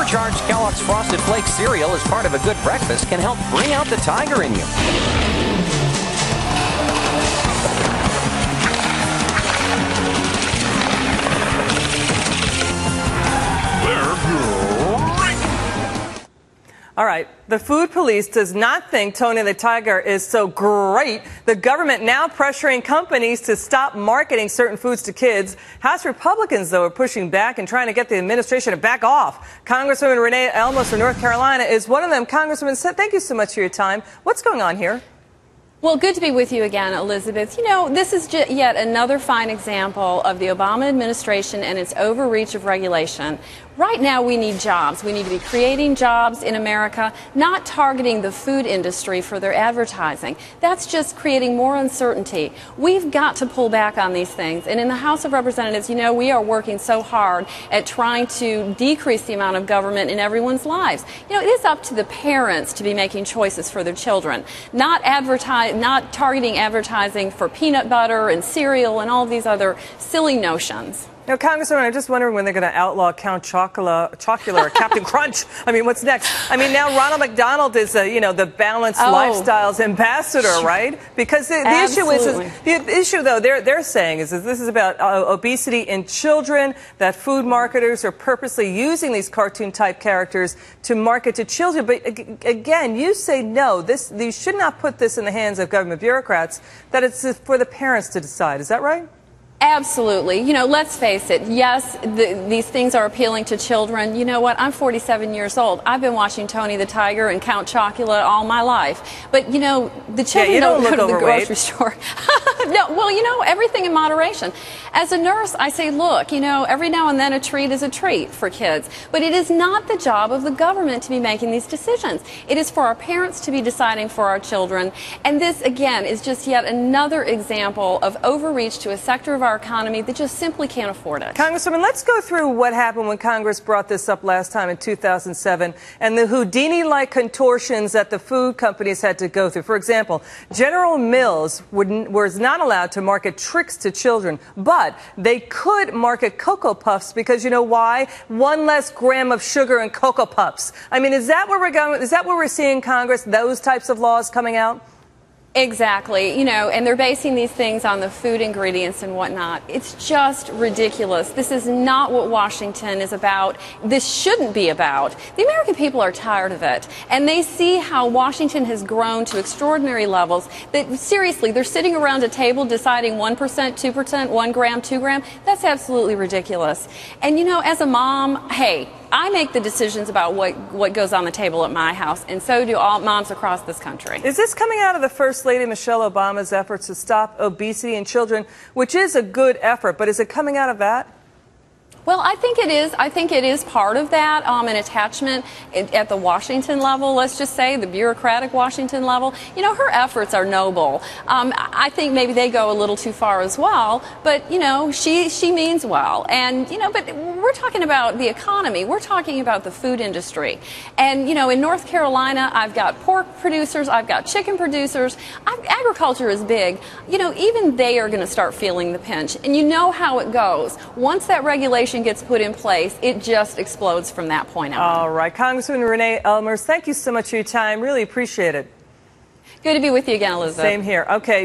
Supercharged Kellogg's Frosted Flakes cereal as part of a good breakfast can help bring out the tiger in you. All right, the food police does not think Tony the Tiger is so great. The government now pressuring companies to stop marketing certain foods to kids. House Republicans, though, are pushing back and trying to get the administration to back off. Congresswoman Renee Ellmers from North Carolina is one of them. Congresswoman, thank you so much for your time. What's going on here? Well, good to be with you again, Elizabeth. You know, this is yet another fine example of the Obama administration and its overreach of regulation. Right now, we need jobs. We need to be creating jobs in America, not targeting the food industry for their advertising. That's just creating more uncertainty. We've got to pull back on these things. And in the House of Representatives, you know, we are working so hard at trying to decrease the amount of government in everyone's lives. You know, it is up to the parents to be making choices for their children, not targeting advertising for peanut butter and cereal and all these other silly notions. You know, Congresswoman, I'm just wondering when they're going to outlaw Count Chocula or Captain Crunch. I mean, what's next? I mean, now Ronald McDonald is, the balanced lifestyles ambassador, right? Because the issue though, they're saying is that this is about obesity in children, that food marketers are purposely using these cartoon-type characters to market to children. But again, you say no. You should not put this in the hands of government bureaucrats, that it's for the parents to decide. Is that right? Absolutely. You know, let's face it. Yes, these things are appealing to children. You know what? I'm 47 years old. I've been watching Tony the Tiger and Count Chocula all my life. But, you know, the children don't go to the grocery store. No, well, you know, everything in moderation. As a nurse, I say, look, you know, every now and then a treat is a treat for kids. But it is not the job of the government to be making these decisions. It is for our parents to be deciding for our children. And this, again, is just yet another example of overreach to a sector of our economy that just simply can't afford it. Congresswoman, let's go through what happened when Congress brought this up last time in 2007 and the Houdini-like contortions that the food companies had to go through. For example, General Mills was not allowed to market tricks to children, but they could market Cocoa Puffs because you know why? One less gram of sugar in Cocoa Puffs. I mean, is that where we're going? Is that where we're seeing Congress, those types of laws coming out? Exactly, you know, and they're basing these things on the food ingredients and whatnot. It's just ridiculous. This is not what Washington is about. This shouldn't be about. The American people are tired of it, and they see how Washington has grown to extraordinary levels that, seriously, they're sitting around a table deciding 1%, 2%, 1 gram, 2 gram. That's absolutely ridiculous. And, you know, as a mom, hey, I make the decisions about what goes on the table at my house, and so do all moms across this country. Is this coming out of the First Lady Michelle Obama's efforts to stop obesity in children, which is a good effort, but is it coming out of that? Well, I think it is. I think it is part of that, an attachment at the Washington level, let's just say, the bureaucratic Washington level. You know, her efforts are noble. I think maybe they go a little too far as well, but, you know, she means well. And, you know, but we're talking about the economy. We're talking about the food industry. And, you know, in North Carolina, I've got pork producers, I've got chicken producers. Agriculture is big. You know, even they are going to start feeling the pinch. And you know how it goes. Once that regulation gets put in place, it just explodes from that point on. All right. Congresswoman Renee Ellmers, thank you so much for your time. Really appreciate it. Good to be with you again, Elizabeth. Same here. Okay.